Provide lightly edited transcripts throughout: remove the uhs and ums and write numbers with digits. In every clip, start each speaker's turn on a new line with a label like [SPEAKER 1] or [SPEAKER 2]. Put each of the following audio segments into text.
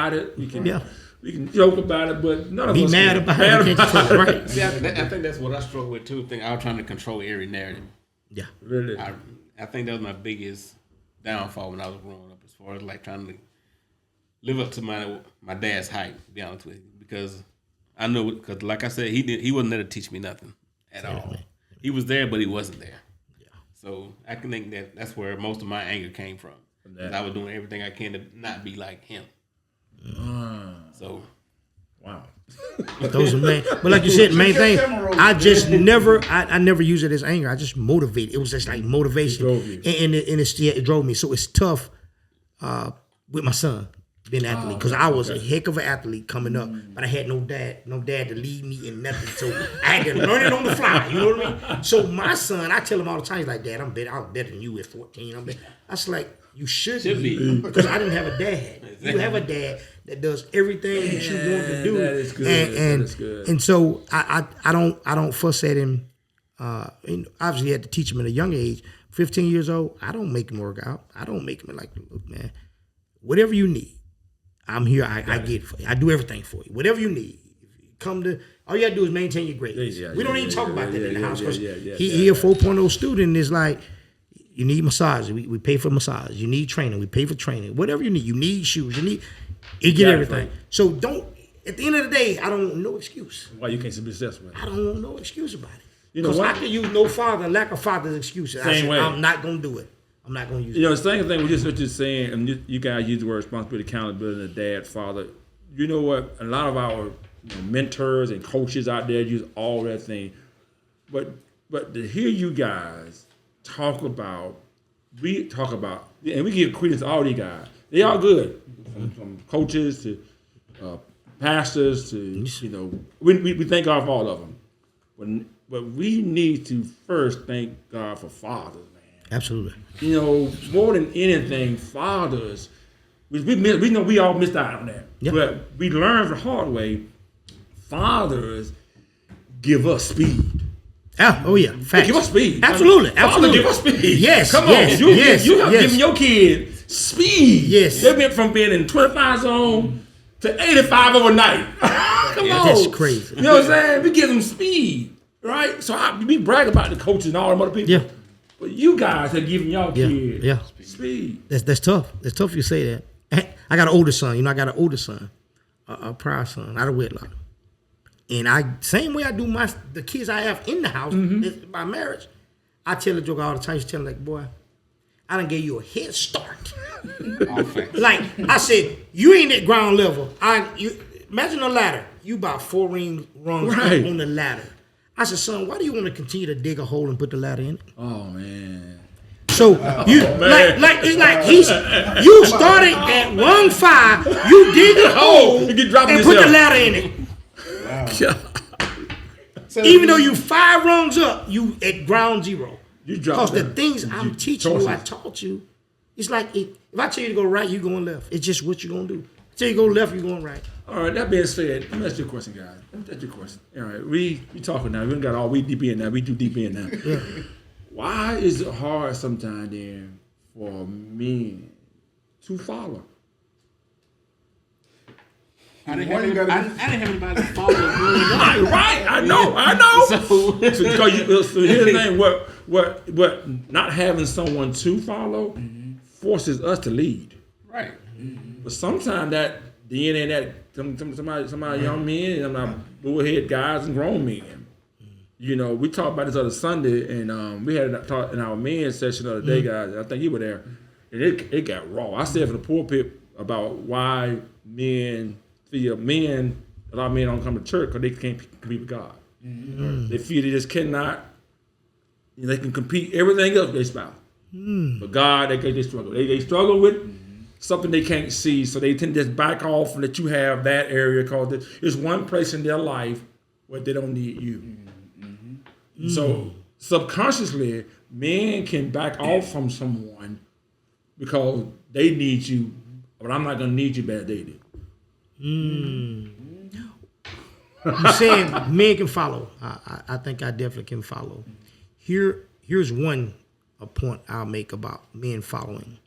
[SPEAKER 1] about it. We can joke about it, but none of us
[SPEAKER 2] be mad about it.
[SPEAKER 3] Right. See, I think that's what I struggle with too. I was trying to control every narrative.
[SPEAKER 2] Yeah,
[SPEAKER 1] really.
[SPEAKER 3] I think that was my biggest downfall when I was growing up, as far as like trying to live up to my dad's hype. To be honest with you, because I know, because like I said, he wasn't there to teach me nothing at all. He was there, but he wasn't there. Yeah. So I can think that's where most of my anger came from. Because I was doing everything I can to not be like him. So,
[SPEAKER 1] wow.
[SPEAKER 2] Those are main. But like you said, the main thing, I just never, I never use it as anger. I just motivate. It was just like motivation, and it drove me. So it's tough with my son being an athlete, because I was a heck of an athlete coming up, but I had no dad to lead me in nothing. So I had to learn it on the fly. You know what I mean? So my son, I tell him all the time, he's like, Dad, I was better than you at 14. I was like, you should be, because I didn't have a dad. You have a dad that does everything that you want to do.
[SPEAKER 1] That is good. That is good.
[SPEAKER 2] And so I don't fuss at him. And obviously, you had to teach him at a young age. 15 years old, I don't make him work out. I don't make him like, look, man, whatever you need, I'm here. I get it for you. I do everything for you. Whatever you need. All you gotta do is maintain your grades. We don't even talk about that in the house, because he a 4.0 student. Is like, you need massage, we pay for massage. You need training, we pay for training. Whatever you need shoes, you get everything. So at the end of the day, I don't want no excuse.
[SPEAKER 1] Why you can't be successful?
[SPEAKER 2] I don't want no excuse about it. Because I can use no father, lack of father's excuses.
[SPEAKER 1] Same way.
[SPEAKER 2] I'm not gonna do it. I'm not gonna use it.
[SPEAKER 1] The same thing with what you're saying, and you guys use the word responsibility, accountability, and dad, father. You know what? A lot of our mentors and coaches out there use all that thing. But to hear you guys talk about, and we give credence to all these guys. They all good, from coaches to pastors to, we thank God for all of them. But we need to first thank God for fathers, man.
[SPEAKER 2] Absolutely.
[SPEAKER 1] More than anything, fathers, we know we all missed out on that. Yep. But we learned the hard way, fathers give us speed.
[SPEAKER 2] Oh yeah, facts.
[SPEAKER 1] Give us speed.
[SPEAKER 2] Absolutely.
[SPEAKER 1] Father, give us speed.
[SPEAKER 2] Yes.
[SPEAKER 1] Come
[SPEAKER 2] on.
[SPEAKER 1] You have given your kid speed.
[SPEAKER 2] Yes.
[SPEAKER 1] They went from being in 25 zone to 85 overnight. Come on.
[SPEAKER 2] That's crazy.
[SPEAKER 1] You know what I'm saying? We give them speed, right? So we brag about the coaches and all them other people.
[SPEAKER 2] Yeah.
[SPEAKER 1] But you guys have given y'all kids speed.
[SPEAKER 2] That's tough. That's tough you say that. I got an older son. I got an older son, a prior son, out of wedlock. And same way I do the kids I have in the house, by marriage, I tell the joke all the time. She tell them, like, boy, I done gave you a head start. Like, I said, you ain't at ground level. Imagine a ladder. You about 4 rungs up on the ladder. I said, son, why do you want to continue to dig a hole and put the ladder in it?
[SPEAKER 1] Oh, man.
[SPEAKER 2] So it's like you started at rung 5, you dig a hole and put the ladder in it. Wow. So even though you 5 rungs up, you at ground zero. Because the things I'm teaching you, I taught you. It's like if I tell you to go right, you going left. It's just what you're gonna do. I tell you to go left, you're going right.
[SPEAKER 1] All right. That being said, let me ask you a question, guys. Let me ask you a question. All right, we talking now. We got all we deep in now. We too deep in now. Yeah. Why is it hard sometimes then for men to follow?
[SPEAKER 3] I didn't have anybody to follow.
[SPEAKER 1] Right, I know. So here's the thing: what not having someone to follow forces us to lead.
[SPEAKER 3] Right.
[SPEAKER 1] But sometimes that DNA that somebody young men and I'm bullhead guys and grown men. We talked about this other Sunday, and we had a talk in our men's session the other day, guys. I think you were there, and it got raw. I said from the pulpit about why a lot of men don't come to church because they can't compete with God. Mm-hmm. They feel they just cannot. They can compete everything else with their spouse, but God, they struggle. They struggle with something they can't see, so they tend to just back off and let you have that area because there's one place in their life where they don't need you. So subconsciously, men can back off from someone because they need you, but I'm not going to need you better than they do.
[SPEAKER 2] You're saying men can follow. I think I definitely can follow. Here's a point I'll make about men following.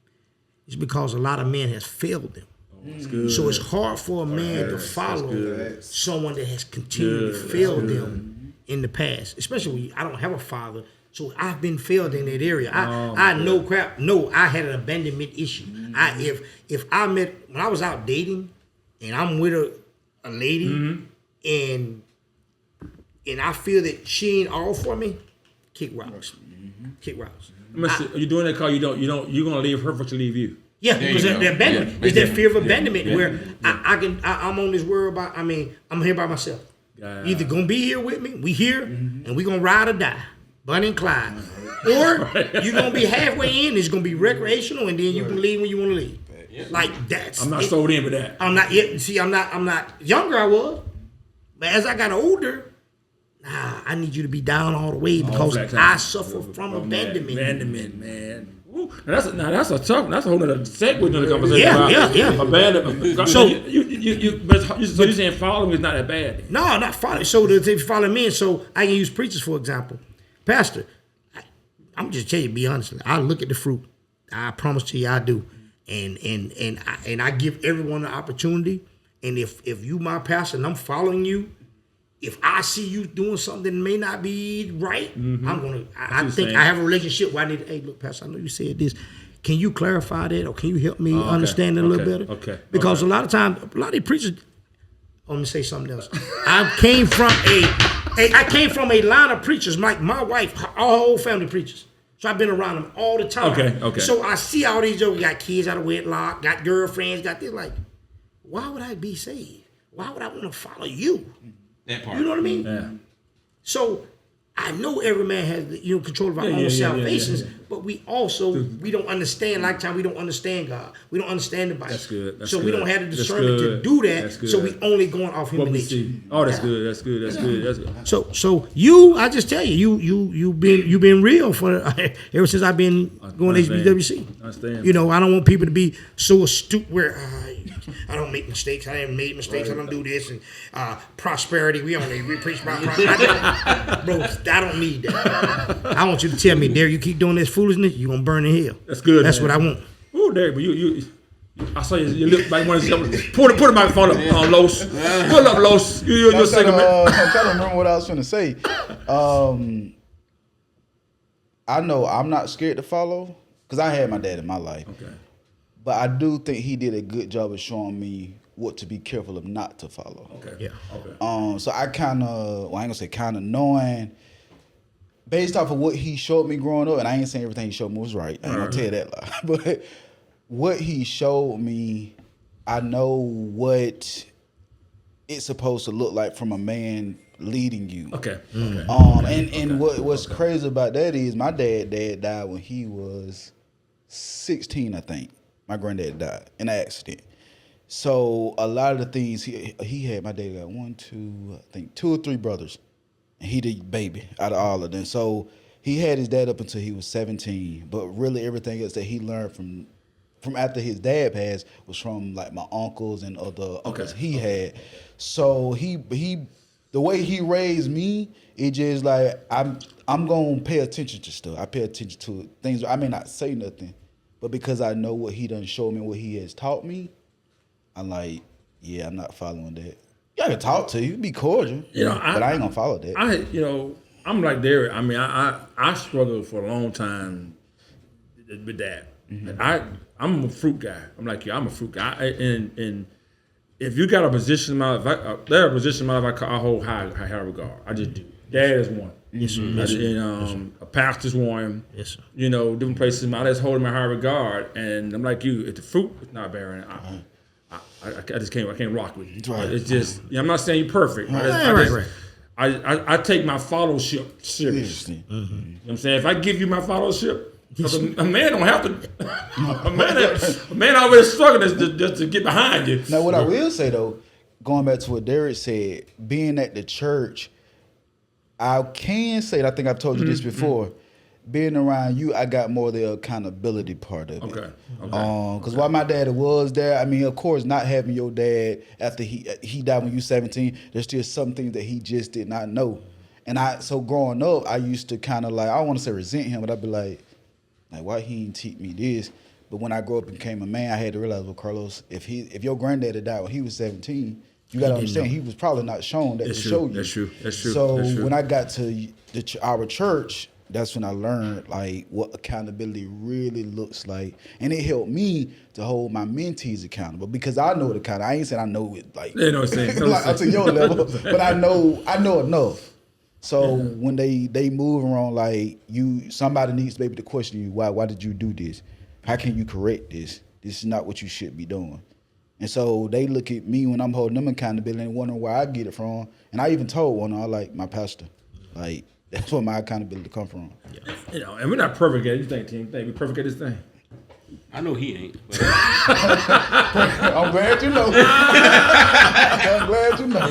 [SPEAKER 2] It's because a lot of men has failed them.
[SPEAKER 1] That's good.
[SPEAKER 2] So it's hard for a man to
[SPEAKER 1] that's
[SPEAKER 2] follow
[SPEAKER 1] good.
[SPEAKER 2] someone that has continued to fail them in the past, especially when I don't have a father. So I've been failed in that area. I know crap. No, I had an abandonment issue. If I met when I was out dating, and I'm with a lady, and I feel that she ain't all for me, kick rocks. Kick rocks.
[SPEAKER 1] Are you doing that because you're gonna leave her before she leave you?
[SPEAKER 2] Yeah, because
[SPEAKER 3] you go.
[SPEAKER 2] the abandonment. It's that fear of abandonment where
[SPEAKER 1] Yeah.
[SPEAKER 2] I'm on this world about. I mean, I'm here by myself. You either gonna be here with me, we here, and we gonna ride or die. Bonnie and Clyde. Or you're gonna be halfway in, it's gonna be recreational, and then you can leave when you wanna leave. Like that's
[SPEAKER 1] I'm not sold in with that.
[SPEAKER 2] I'm not yet. See, I'm not younger. I was, but as I got older, I need you to be down all the way because I suffer from abandonment.
[SPEAKER 1] Abandonment, man. Ooh, that's a whole other segue to the conversation.
[SPEAKER 2] Yeah.
[SPEAKER 1] Abandonment. So you're saying following is not that bad.
[SPEAKER 2] No, not following. So if you follow me, so I can use preachers for example. Pastor, I'm just telling you, be honest. I look at the fruit. I promise to you, I do. And I give everyone an opportunity. And if you my pastor and I'm following you, if I see you doing something that may not be right, I'm gonna. I think I have a relationship where I need. Hey, look, pastor, I know you said this. Can you clarify that, or can you help me understand it a little better?
[SPEAKER 1] Okay.
[SPEAKER 2] Because a lot of times, a lot of these preachers. Let me say something else. I came from a line of preachers. Like my wife, our whole family preachers. So I've been around them all the time.
[SPEAKER 1] Okay.
[SPEAKER 2] So I see all these jokers got kids out of wedlock, got girlfriends, got this. Like, why would I be saved? Why would I want to follow you?
[SPEAKER 3] That part.
[SPEAKER 2] You know what I mean?
[SPEAKER 1] Yeah.
[SPEAKER 2] So I know every man has control of our own salvations, but we also we don't understand. Like time we don't understand God. We don't understand the Bible.
[SPEAKER 1] That's good.
[SPEAKER 2] So we don't have the discernment to do that. So we only going off human nature.
[SPEAKER 1] Oh, that's good. That's good.
[SPEAKER 2] So you, I just tell you, you've been real for ever since I've been going to HBWC.
[SPEAKER 1] Understand.
[SPEAKER 2] You know, I don't want people to be so astute where I don't make mistakes. I haven't made mistakes. I don't do this and prosperity. We preach about prosperity. Bro, I don't need that. I want you to tell me, Derek, you keep doing this foolishness, you're gonna burn in hell.
[SPEAKER 1] That's good.
[SPEAKER 2] That's
[SPEAKER 1] man.
[SPEAKER 2] what I want.
[SPEAKER 1] Ooh, Derek, but you I saw you look like one of these. Put the microphone up on Los. Pull up, Los. You're second.
[SPEAKER 4] I'm trying to remember what I was going to say. I know I'm not scared to follow because I had my dad in my life.
[SPEAKER 1] Okay.
[SPEAKER 4] But I do think he did a good job of showing me what to be careful of not to follow.
[SPEAKER 1] Okay.
[SPEAKER 2] Yeah.
[SPEAKER 4] So I kind of, I ain't gonna say kind of knowing, based off of what he showed me growing up, and I ain't saying everything he showed me was right. I ain't gonna tell you that lie. But what he showed me, I know what it's supposed to look like from a man leading you.
[SPEAKER 1] Okay.
[SPEAKER 4] And what's crazy about that is my dad died when he was 16, I think. My granddad died in an accident. So a lot of the things he had, my dad got 2 or 3 brothers, and he the baby out of all of them. So he had his dad up until he was 17, but really everything else that he learned from after his dad passed was from like my uncles and other uncles he had. So he the way he raised me, it just like I'm gonna pay attention to stuff. I pay attention to things. I may not say nothing, but because I know what he done showed me, what he has taught me, I'm like, yeah, I'm not following that. Yeah, I can talk to you, be cordial, but I ain't gonna follow that.
[SPEAKER 1] I'm like Derek. I mean, I struggled for a long time with that. Mm-hmm. I'm a fruit guy. I'm like you. I'm a fruit guy. And if you got a position in my life, there are positions in my life I hold high regard. I just do. Dad is one.
[SPEAKER 2] Yes, sir.
[SPEAKER 1] And a pastor's one.
[SPEAKER 2] Yes, sir.
[SPEAKER 1] Different places in my life hold in my high regard. And I'm like you. If the fruit is not bearing, I just can't. I can't rock with you. Right. It's just. I'm not saying you're perfect.
[SPEAKER 2] Right.
[SPEAKER 1] I take my fellowship seriously. Mm-hmm. You know what I'm saying? If I give you my fellowship, a man don't have to. A man always struggling just to get behind you.
[SPEAKER 4] Now, what I will say though, going back to what Derek said, being at the church, I can say, and I think I've told you this before. Being around you, I got more of the accountability part of it. Okay. Because while my dad was there, I mean, of course, not having your dad after he died when you 17, there's still some things that he just did not know. And so growing up, I used to kind of like, I don't want to say resent him, but I'd be like, why he didn't teach me this? But when I grew up and became a man, I had to realize, well, Carlos, if your granddaddy died when he was 17, you got to understand he was probably not shown that to show you.
[SPEAKER 1] That's true.
[SPEAKER 4] So when I got to our church, that's when I learned like what accountability really looks like, and it helped me to hold my mentees accountable because I know the kind. I ain't saying I know it like
[SPEAKER 1] you know what I'm saying?
[SPEAKER 4] like up to your level, but I know enough. So when they move around, like somebody needs to be able to question you. Why did you do this? How can you correct this? This is not what you should be doing. And so they look at me when I'm holding them accountability and wondering where I get it from. And I even told one, I like my pastor, like that's where my accountability come from.
[SPEAKER 1] Yeah. You know, and we're not perfect at it. You think, team? Think we perfect at this thing?
[SPEAKER 3] I know he ain't. But
[SPEAKER 4] I'm glad you know. I'm glad you know.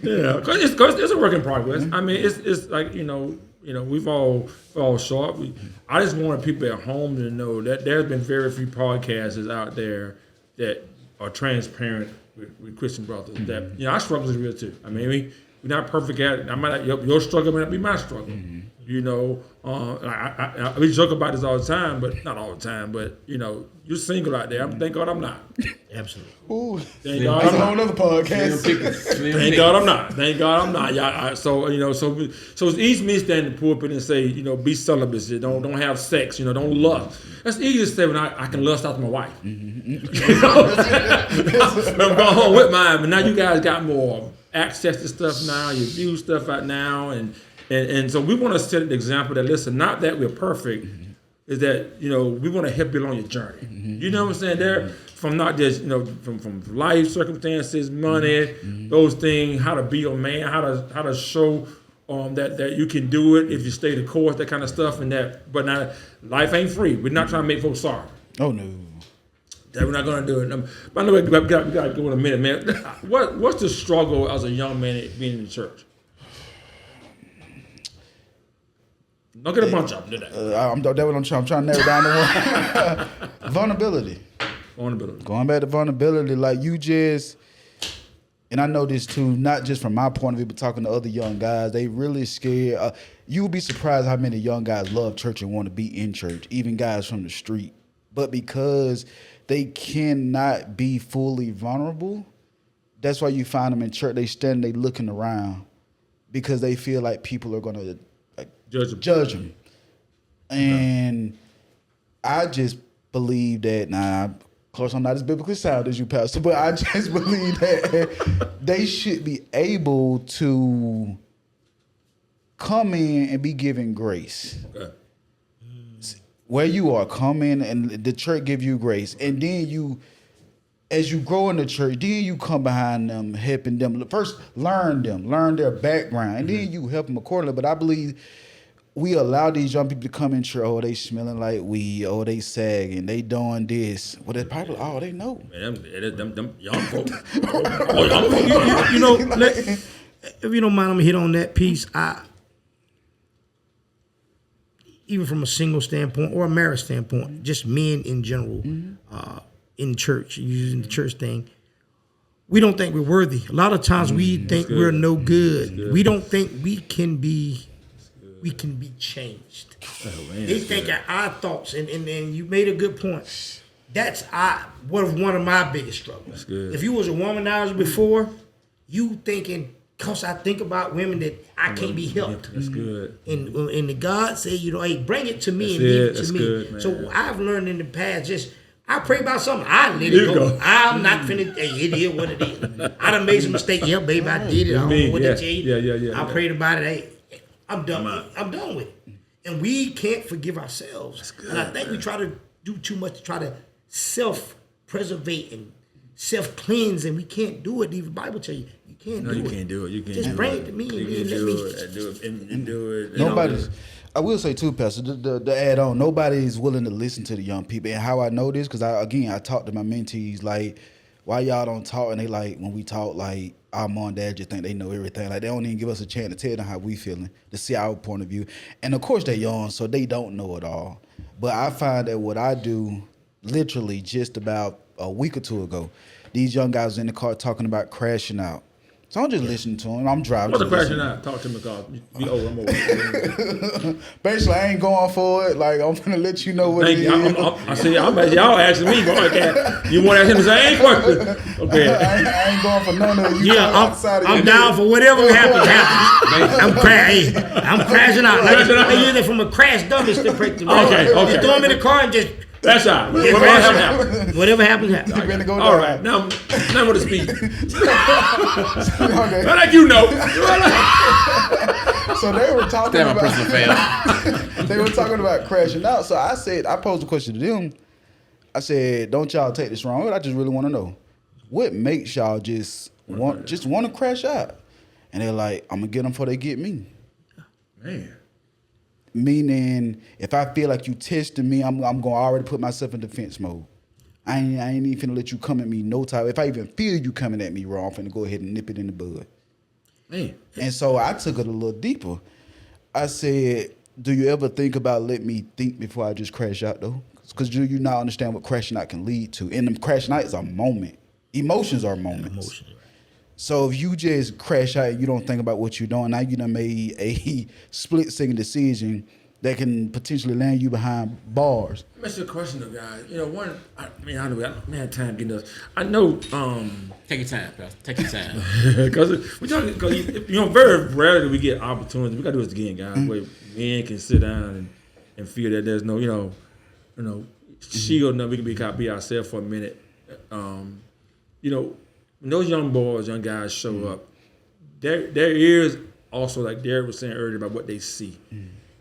[SPEAKER 1] Yeah, because it's a work in progress. I mean, it's like you know we've all short. I just wanted people at home to know that there's been very few podcasters out there that are transparent with Christian brothers. That our struggle is real too. I mean, we're not perfect at it. Your struggle may not be my struggle. You know, we joke about this all the time, but not all the time. But you're single out there. Thank God I'm not.
[SPEAKER 2] Absolutely.
[SPEAKER 4] Ooh,
[SPEAKER 1] Thank God
[SPEAKER 4] that's
[SPEAKER 1] I'm
[SPEAKER 4] a whole
[SPEAKER 1] not.
[SPEAKER 4] other podcast.
[SPEAKER 1] Thank God I'm not. Thank God I'm not. Yeah. So it's easy for me to stand in the pulpit and say, be celibate. Don't have sex. Don't lust. That's easy to say when I can lust after my wife. I'm going home with mine, but now you guys got more access to stuff now. You view stuff out now, and so we want to set an example that listen, not that we're perfect, is that we want to help you along your journey. You know what I'm saying? There from not just from life circumstances, money, those things, how to be a man, how to show that you can do it if you stay the course, that kind of stuff, and that. But now life ain't free. We're not trying to make folks sorry.
[SPEAKER 4] Oh no.
[SPEAKER 1] That we're not going to do it. By the way, we got to go in a minute, man. What's the struggle as a young man being in the church? Don't get a bunch of them today.
[SPEAKER 4] I'm trying to narrow down to one. Vulnerability. Going back to vulnerability, like you just, and I know this too, not just from my point of view, but talking to other young guys, they really scared. You would be surprised how many young guys love church and want to be in church, even guys from the street. But because they cannot be fully vulnerable, that's why you find them in church. They stand, they looking around because they feel like people are going to judge them. And I just believe that, of course I'm not as biblically sound as you, Pastor, but I just believe that they should be able to come in and be given grace. Okay. Where you are, come in and the church give you grace. And then as you grow in the church, then you come behind them, helping them. First, learn their background, and then you help them accordingly. But I believe we allow these young people to come in church, they smelling like weed, they sagging, they doing this. Well, that's probably all they know. Man, them young folks. Young folks.
[SPEAKER 2] If you don't mind, I'm going to hit on that piece. Even from a single standpoint or a marriage standpoint, just men in general, in church, using the church thing, we don't think we're worthy. A lot of times we think we're no good. We don't think we can be changed. Oh, man, they think our thoughts, and you made a good point. That's one of my biggest struggles.
[SPEAKER 1] That's good.
[SPEAKER 2] If you was a womanizer before, you thinking, because I think about women that I can't be helped.
[SPEAKER 1] That's good.
[SPEAKER 2] And the God said, hey, bring it to me and
[SPEAKER 1] give
[SPEAKER 2] it
[SPEAKER 1] to
[SPEAKER 2] me.
[SPEAKER 1] Good, man.
[SPEAKER 2] So I've learned in the past, I pray about something, I let it go. I'm not finna, it is what it is. I done made some mistake. Yeah, baby, I did it. I don't know what to tell you.
[SPEAKER 1] Yeah.
[SPEAKER 2] I prayed about it. Hey, I'm done. I'm done with it. And we can't forgive ourselves. And I think we try to do too much to try to self-preservate and self-cleanse, and we can't do it. Even the Bible tell you, you can't do it.
[SPEAKER 1] No, you can't do it. You can't
[SPEAKER 2] just bring it to me
[SPEAKER 1] and do it.
[SPEAKER 4] Nobody's. I will say too, Pastor, the add on, nobody's willing to listen to the young people. And how I know this, because I talk to my mentees, like, why y'all don't talk? And they like, when we talk, like, our mom and dad just think they know everything. Like, they don't even give us a chance to tell them how we feeling, to see our point of view. And of course they're young, so they don't know it all. But I find that what I do, literally just about a week or two ago, these young guys in the car talking about crashing out, So I'm just listening to him. I'm driving.
[SPEAKER 1] What's the
[SPEAKER 4] just
[SPEAKER 1] question
[SPEAKER 4] listening.
[SPEAKER 1] now? Talk to me, because I'm over.
[SPEAKER 4] Basically, I ain't going for it. Like, I'm gonna let you know what
[SPEAKER 1] Thank
[SPEAKER 4] it
[SPEAKER 1] you.
[SPEAKER 4] is.
[SPEAKER 1] I see. Y'all asking me, boy. You want to ask him the same question? Okay.
[SPEAKER 4] I ain't going for none of you.
[SPEAKER 2] Yeah, I'm down for whatever happens. I'm crashing out. Like I use it from a crash dummy perspective.
[SPEAKER 1] Okay.
[SPEAKER 2] Just throw him in the car and just.
[SPEAKER 1] That's all.
[SPEAKER 2] Whatever happens, happens.
[SPEAKER 4] You better go
[SPEAKER 1] All
[SPEAKER 4] down.
[SPEAKER 1] right. Now with the speed.
[SPEAKER 4] Okay.
[SPEAKER 1] Like you know.
[SPEAKER 4] So they were talking
[SPEAKER 3] Damn, my
[SPEAKER 4] about.
[SPEAKER 3] personal fail.
[SPEAKER 4] They were talking about crashing out. So I posed a question to them. I said, "Don't y'all take this wrong. I just really want to know what makes y'all just want to crash out." And they're like, "I'm gonna get them before they get me."
[SPEAKER 1] Man.
[SPEAKER 4] Meaning, if I feel like you testing me, I'm gonna already put myself in defense mode. I ain't even finna let you come at me no time. If I even feel you coming at me wrong, I'm finna go ahead and nip it in the bud.
[SPEAKER 1] Man.
[SPEAKER 4] And so I took it a little deeper. I said, do you ever think about let me think before I just crash out though? Because do you not understand what crashing out can lead to? And them crashing out is a moment. Emotions are moments. So if you just crash out and you don't think about what you're doing, now you done made a split-second decision that can potentially land you behind bars.
[SPEAKER 1] Let me ask you a question though, guys. You know, I know we have time getting us. I know,
[SPEAKER 3] Take your time, Pastor. Take your time.
[SPEAKER 1] because very rarely we get opportunities. We gotta do this again, guys, where men can sit down and feel that there's no, shield, we can be ourselves for a minute. When those young boys, young guys show up, their ears also, like Derek was saying earlier, about what they see.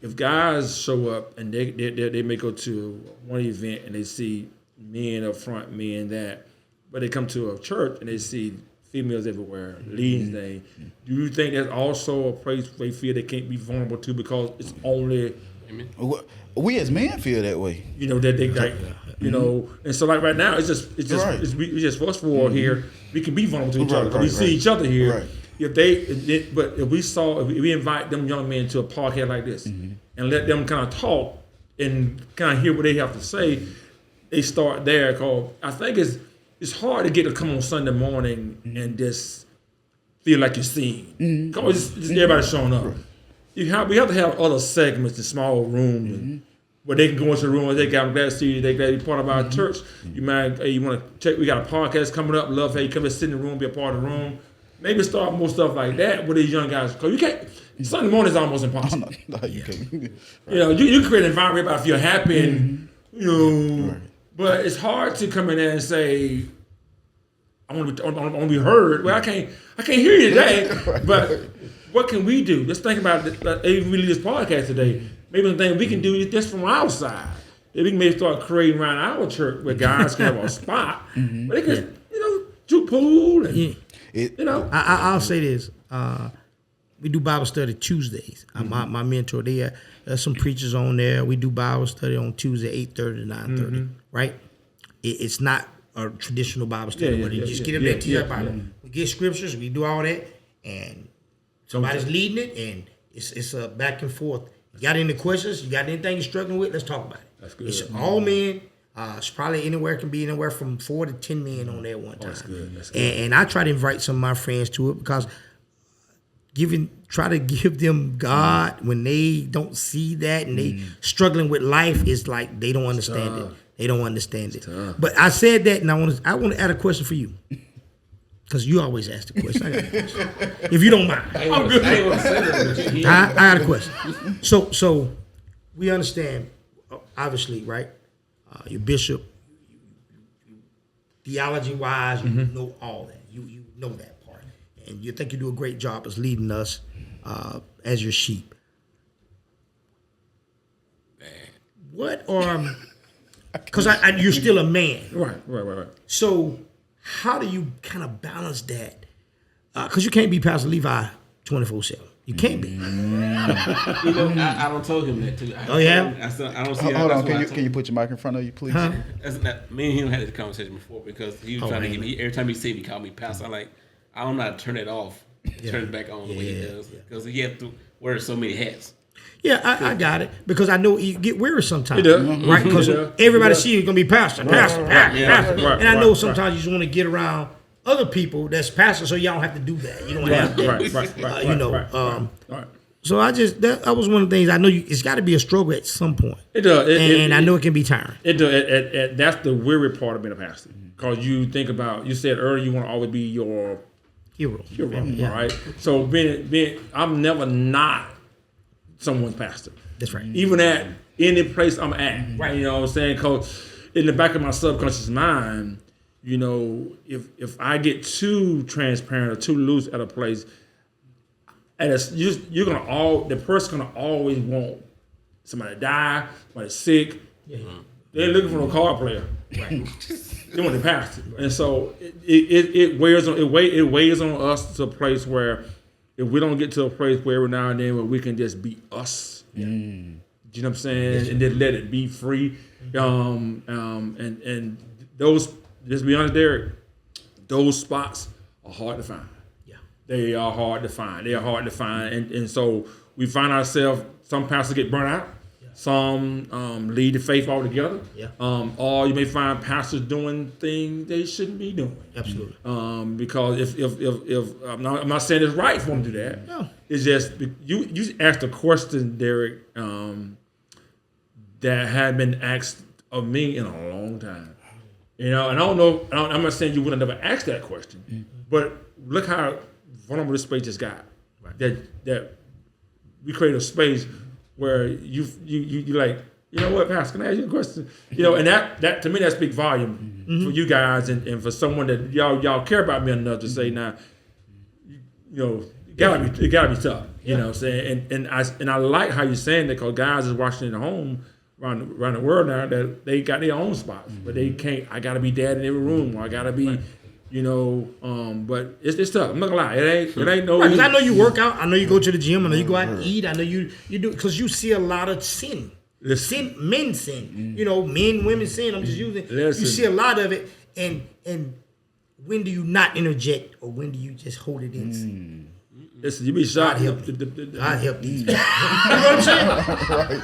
[SPEAKER 1] If guys show up and they may go to one event and they see men up front, men that, but they come to a church and they see females everywhere, leading things, do you think that's also a place where they feel they can't be vulnerable to because it's only...
[SPEAKER 4] We as men feel that way.
[SPEAKER 1] That they like, and so like right now, it's just us four here. We can be vulnerable to each other. We see each other here.
[SPEAKER 4] Right.
[SPEAKER 1] If we invite them young men to a podcast like this and let them kind of talk and kind of hear what they have to say, they start there. Cause I think it's hard to get to come on Sunday morning and just feel like you're seen. Cause it's everybody showing up. We have to have other segments in small rooms where they can go into the room and they got, I'm glad to see you, they glad to be part of our church. You want to check, we got a podcast coming up, love how you come and sit in the room, be a part of the room. Maybe start more stuff like that with these young guys. Because you can't, Sunday morning is almost impossible.
[SPEAKER 4] No, you can't.
[SPEAKER 1] You can create an environment where if you're happy and, but it's hard to come in there and say, I want to be heard. Well, I can't hear you today, but what can we do? Let's think about it. Even really this podcast today. Maybe the thing we can do is just from outside. Maybe we can maybe start creating around our church where guys can have a spot. But they can, do pool and,
[SPEAKER 2] I'll say this. We do Bible study Tuesdays. My mentor, there's some preachers on there. We do Bible study on Tuesday, 8:30 to 9:30, right? It's not a traditional Bible study where you just get up there and teach our Bible. We get scriptures, we do all that, and somebody's leading it, and it's a back and forth. You got any questions? You got anything you're struggling with? Let's talk about it.
[SPEAKER 1] That's good.
[SPEAKER 2] It's all men. It's probably can be anywhere from 4 to 10 men on there one time.
[SPEAKER 1] That's good.
[SPEAKER 2] And I try to invite some of my friends to it because try to give them God when they don't see that and they struggling with life, is like they don't understand it. They don't understand it. But I said that, and I want to add a question for you. Because you always ask the question. I got a question. If you don't mind.
[SPEAKER 3] I'm good.
[SPEAKER 2] I got a question. So we understand, obviously, right? Your bishop, theology-wise, you know all that. You know that part. And you think you do a great job as leading us as your sheep. What are... Because you're still a man.
[SPEAKER 1] Right.
[SPEAKER 2] So how do you kind of balance that? Because you can't be Pastor Levi 24/7. You can't be.
[SPEAKER 3] I don't told him that too.
[SPEAKER 2] Oh, yeah?
[SPEAKER 3] I don't see
[SPEAKER 4] Hold on, can you put your mic in front of you, please?
[SPEAKER 2] Huh?
[SPEAKER 3] Me and him had this conversation before because he was trying to get me. Every time he said he called me pastor, I'm like, I don't know how to turn it off, turn it back on the way he does, because he have to wear so many hats.
[SPEAKER 2] Yeah, I got it. Because I know you get weary sometimes.
[SPEAKER 1] He does.
[SPEAKER 2] Right? Because everybody sees you going to be pastor.
[SPEAKER 1] Right.
[SPEAKER 2] And I know sometimes you just want to get around other people that's pastors, so y'all don't have to do that. You don't have to.
[SPEAKER 1] Right.
[SPEAKER 2] You know,
[SPEAKER 1] Right.
[SPEAKER 2] So that was one of the things I know. It's got to be a struggle at some point.
[SPEAKER 1] It does,
[SPEAKER 2] and I know it can be tiring.
[SPEAKER 1] It does. That's the weary part of being a pastor, because you think about. You said earlier you want to always be your
[SPEAKER 2] Hero.
[SPEAKER 1] all right. So being, I'm never not someone's pastor.
[SPEAKER 2] That's right.
[SPEAKER 1] Even at any place I'm at, right? You know what I'm saying? Because in the back of my subconscious mind, you know, if I get too transparent or too loose at a place, and you're gonna the person gonna always want somebody to die, somebody sick.
[SPEAKER 2] Yeah.
[SPEAKER 1] They're looking for a card player. Right. They want the pastor, and so it weighs on us to a place where if we don't get to a place where every now and then where we can just be us. Yeah. Do you know what I'm saying? And then let it be free. And those, just be honest, Derek, those spots are hard to find. Yeah. They are hard to find. And so we find ourselves, some pastors get burnt out. Yeah. Some lead the faith altogether. Yeah. Or you may find pastors doing things they shouldn't be doing. Absolutely. Because if I'm not saying it's right for them to do that. No. It's just you asked a question, Derek, that had been asked of me in a long time. You know, and I don't know. I'm not saying you would have never asked that question, but look how vulnerable this space just got. Right. That we create a space where you like, you know what, Pastor, can I ask you a question? You know, and that to me that speaks volume for you guys and for someone that y'all care about me enough to say, now, you know, it gotta be tough. You know what I'm saying? And I like how you're saying that, because guys is watching at home around the world now that they got their own spots, but they can't. I gotta be dad in every room, or I gotta be, you know. But it's tough. I'm not gonna lie. It ain't no.
[SPEAKER 2] Because I know you work out. I know you go to the gym. I know you go out and eat. I know you do, because you see a lot of sin. Men sin. You know, men, women sin. I'm just using. You see a lot of it, and when do you not interject, or when do you just hold it in?
[SPEAKER 1] Listen, you be shocked.
[SPEAKER 2] I help these. You know what I'm saying?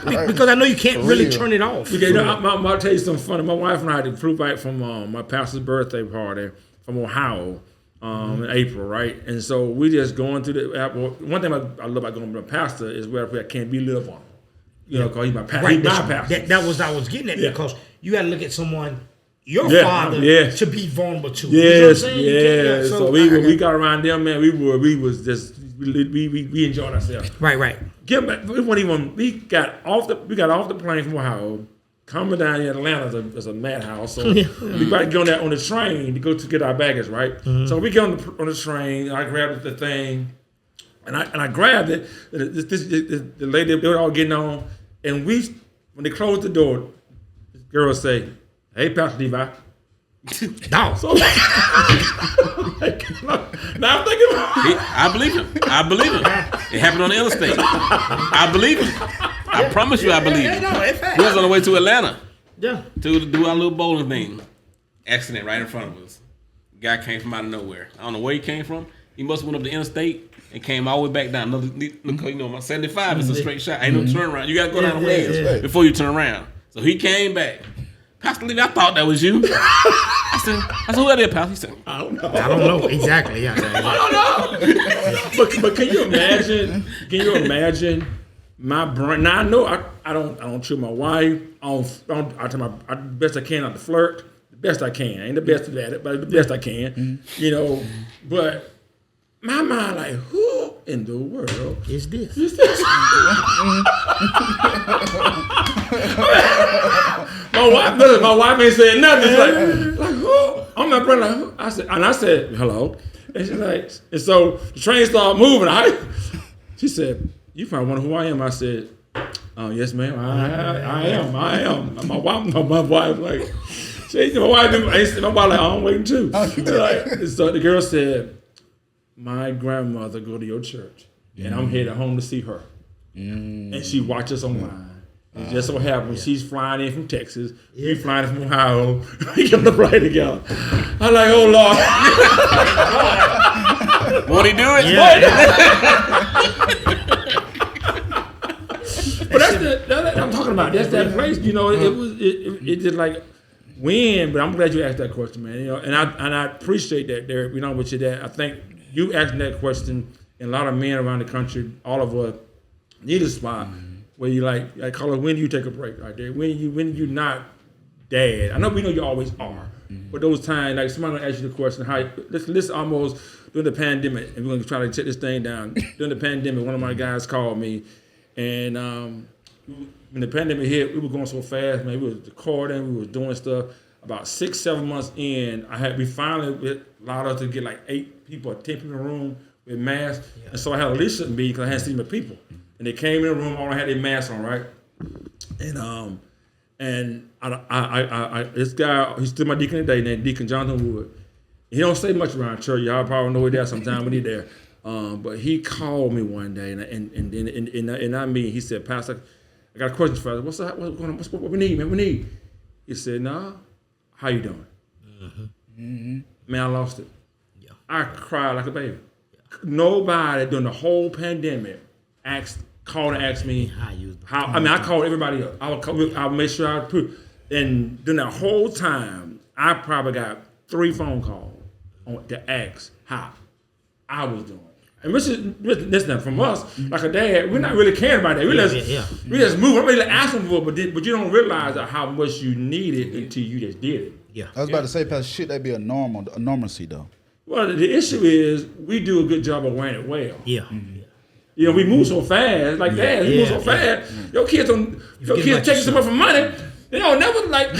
[SPEAKER 2] Right. Because I know you can't really turn it off.
[SPEAKER 1] Okay, I'll tell you something funny. My wife and I flew back from my pastor's birthday party from Ohio in April, right? And so we just going through the airport. One thing I love about going to my pastor is where I can't be live on. You know, because he's my pastor.
[SPEAKER 2] Right,
[SPEAKER 1] he's my pastor.
[SPEAKER 2] That was I was getting at, because you got to look at someone. Your father to be vulnerable to.
[SPEAKER 1] Yes, you know so we got around them, man. We was just we enjoyed ourselves.
[SPEAKER 2] Right.
[SPEAKER 1] We got off the plane from Ohio, coming down in Atlanta as a madhouse. So we about to get on that on the train to go to get our baggage, right? Mm-hmm. So we get on the train. I grabbed the thing, and I grabbed it. The lady, they were all getting on, and when they closed the door, this girl say, "Hey, Pastor Levi."
[SPEAKER 2] No. So,
[SPEAKER 1] now I'm thinking
[SPEAKER 3] I believe him. It happened on the interstate. I believe him. I promise you I believe him. We was on the way to Atlanta to do our little bowling thing. Accident right in front of us. Guy came from out of nowhere. I don't know where he came from. He must have went up the interstate and came all the way back down. You know, my 75 is a straight shot. Ain't no turnaround. You got to go down the way before you turn around. So he came back. Pastor Levi, I thought that was you. I said, who that is, Pastor? He said,
[SPEAKER 1] I don't know.
[SPEAKER 2] I don't know exactly. Yeah,
[SPEAKER 1] I don't know. But can you imagine? My brain? Now I know I don't treat my wife. I try my best I can not to flirt. The best I can. Ain't the best at it, but the best I can. Mm-hmm. You know, but my mind like, who in the world
[SPEAKER 2] is this?
[SPEAKER 1] My wife ain't saying nothing. It's like who? I'm not praying like who? I said hello, and she's like, and so the train started moving. She said, "You probably wonder who I am." I said, "Yes, ma'am. I am." My wife like, my wife like, I'm waiting too. So the girl said, "My grandmother go to your church, and I'm headed home to see her, and she watches online." It just so happens she's flying in from Texas. We flying in from Ohio. We get on the plane together. I'm like, oh Lord.
[SPEAKER 3] Won't he do it?
[SPEAKER 2] Yeah.
[SPEAKER 1] But that's I'm talking about. That's that place. You know, it just like when, but I'm glad you asked that question, man. You know, and I appreciate that, Derek. You know, with you that I think you asking that question, and a lot of men around the country, all of us need a spot where you I call it when do you take a break right there? When you not dad. I know we know you always are, but those times like somebody gonna ask you the question, how let's almost during the pandemic, and we're gonna try to take this thing down. During the pandemic, one of my guys called me, and when the pandemic hit, we were going so fast, man. We was recording, we was doing stuff. About 6-7 months in, we finally allowed us to get like 8 people or 10 people in the room with masks. Yeah. And so I had a leadership meeting because I hadn't seen my people. And they came in the room, all I had their masks on, right? And I this guy, he's still my deacon today, named Deacon Jonathan Wood. He don't say much around church. Y'all probably know he there sometime when he there. But he called me one day, and I mean, he said, Pastor, I got a question for you. What's going on? What we need, man? We need. He said, nah, how you doing? Man, I lost it. Yeah. I cried like a baby. Yeah. Nobody during the whole pandemic called and asked me how. I mean, I called everybody up. I'll make sure I put. And during that whole time, I probably got 3 phone calls to ask how I was doing. And listen, from us, like a dad, we're not really caring about that. We just move. I'm really asking for it, but you don't realize how much you need it until you just did it.
[SPEAKER 2] Yeah.
[SPEAKER 4] I was about to say, Pastor, should that be a normalcy though?
[SPEAKER 1] Well, the issue is we do a good job of wearing it well.
[SPEAKER 2] Yeah.
[SPEAKER 1] You know, we move so fast, like that. We move so fast. Your kids taking so much for money. They don't never like.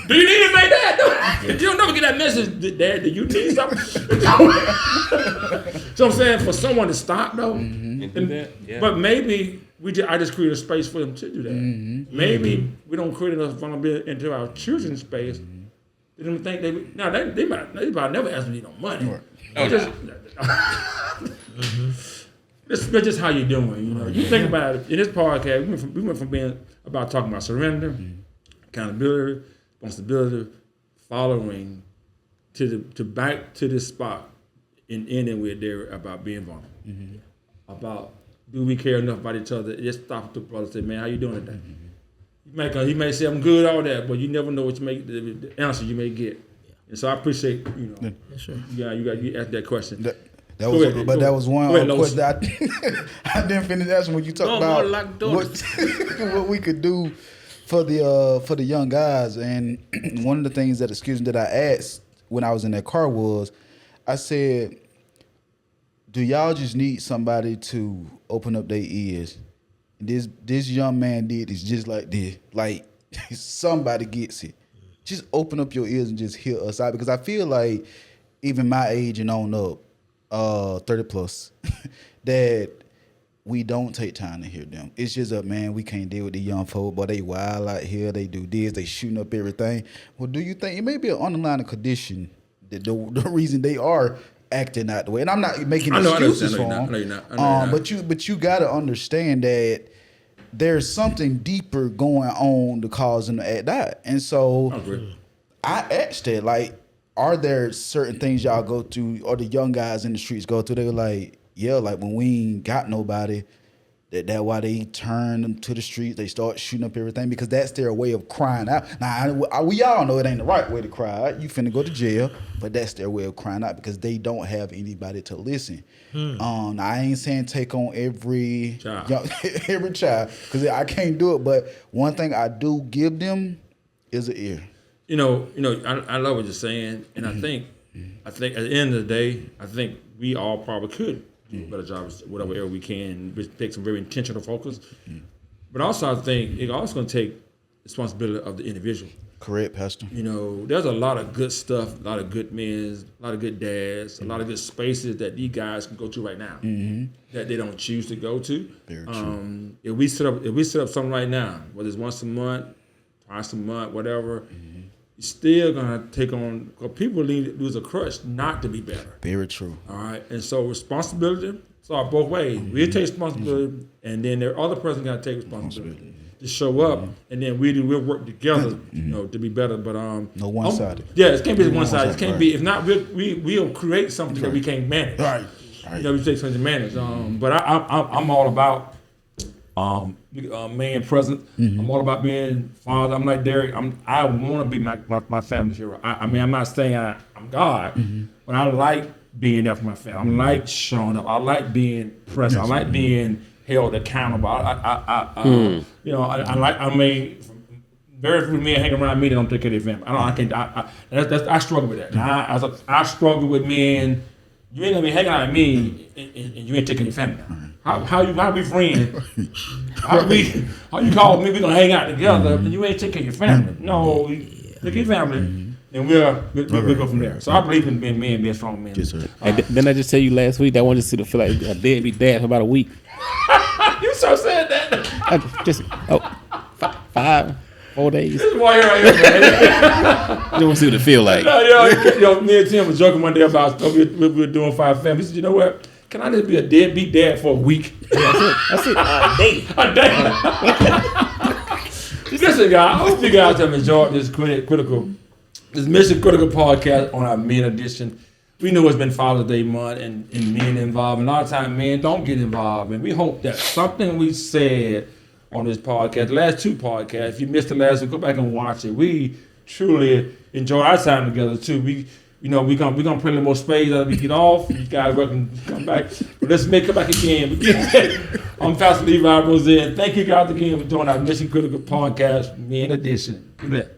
[SPEAKER 1] Do you need it like that? You don't never get that message, Dad. Do you need something? So I'm saying for someone to stop though, but maybe I just create a space for them to do that. Maybe we don't create enough vulnerability into our children's space. They don't think they might never ask me no money. It's just how you're doing. You know, you think about it. In this podcast, we went from being about talking about surrender, accountability, responsibility, following to back to this spot and ending with there about being vulnerable. About do we care enough about each other? Just stop the brother and say, man, how you doing today? You may say I'm good, all that, but you never know what the answer you may get. And so I appreciate you asked that question.
[SPEAKER 4] That was one question I didn't finish asking when you talked about what we could do for the young guys. And one of the things that I asked when I was in that car was, I said, do y'all just need somebody to open up their ears? This young man did this just like this. Like somebody gets it. Just open up your ears and just hear us out, because I feel like even my age and on up, 30 plus, that we don't take time to hear them. It's just man, we can't deal with the young folk, but they wild out here, they do this, they shooting up everything. Well, do you think it may be an underlying condition that the reason they are acting that way? And I'm not making excuses for them. But you gotta understand that there's something deeper going on to cause them to act that. And so I asked that, like, are there certain things y'all go through, or the young guys in the streets go through? They were like, yeah, like when we ain't got nobody, that's why they turn them to the streets. They start shooting up everything, because that's their way of crying out. Now, we all know it ain't the right way to cry out. You finna go to jail, but that's their way of crying out, because they don't have anybody to listen. Now, I ain't saying take on every child, because I can't do it. But one thing I do give them is an ear.
[SPEAKER 1] You know, I love what you're saying, and I think at the end of the day, I think we all probably could do a better job whatever area we can, take some very intentional focus. But also, I think it's also going to take responsibility of the individual.
[SPEAKER 4] Correct, Pastor.
[SPEAKER 1] You know, there's a lot of good stuff, a lot of good men, a lot of good dads, a lot of good spaces that these guys can go to right now that they don't choose to go to.
[SPEAKER 4] Very true.
[SPEAKER 1] If we set up something right now, whether it's once a month, twice a month, whatever. You're still gonna take on, because people lose a crush not to be better.
[SPEAKER 4] Very true.
[SPEAKER 1] All right, and so responsibility. So both ways, we take responsibility, and then the other person gotta take responsibility to show up, and then we'll work together, to be better. But
[SPEAKER 4] no one-sided.
[SPEAKER 1] Yeah, it can't be one-sided. It can't be. If not, we'll create something that we can't manage.
[SPEAKER 4] Right.
[SPEAKER 1] We take something to manage. But I'm all about man present. I'm all about being father. I'm like Derek. I want to be my family's hero. I mean, I'm not saying I'm God, but I like being there for my family. I like showing up. I like being present. I like being held accountable. You know, I mean, very few men hang around me that don't take care of their family. I struggle with that. I struggle with men. You ain't gonna be hanging out with me and you ain't taking your family. How we friends? How you call me? We gonna hang out together, and you ain't taking your family. No, take your family, and we'll go from there. So I believe in being men, being strong men.
[SPEAKER 4] Yes, sir.
[SPEAKER 3] And then I just tell you last week that I wanted to see to feel like a deadbeat dad for about a week.
[SPEAKER 1] You so said that.
[SPEAKER 3] I just 4 days.
[SPEAKER 1] This is why you're right here, man.
[SPEAKER 3] I just want to see what it feel like.
[SPEAKER 1] Yo, me and Tim was joking one day about stuff we were doing for our family. He said, you know what? Can I just be a deadbeat dad for a week?
[SPEAKER 3] That's it.
[SPEAKER 1] A day. Listen, guys, I hope you guys have enjoyed this mission critical podcast on our men edition. We know it's been Father's Day month and men involved. And a lot of times men don't get involved. And we hope that something we said on this podcast, the last 2 podcasts, if you missed the last one, go back and watch it. We truly enjoy our time together too. We're gonna play a little more spades as we get off. You guys welcome to come back. But let's come back again. I'm Pastor Levi Rosen. Thank you guys again for doing our Mission Critical Podcast, Men Edition. Do that.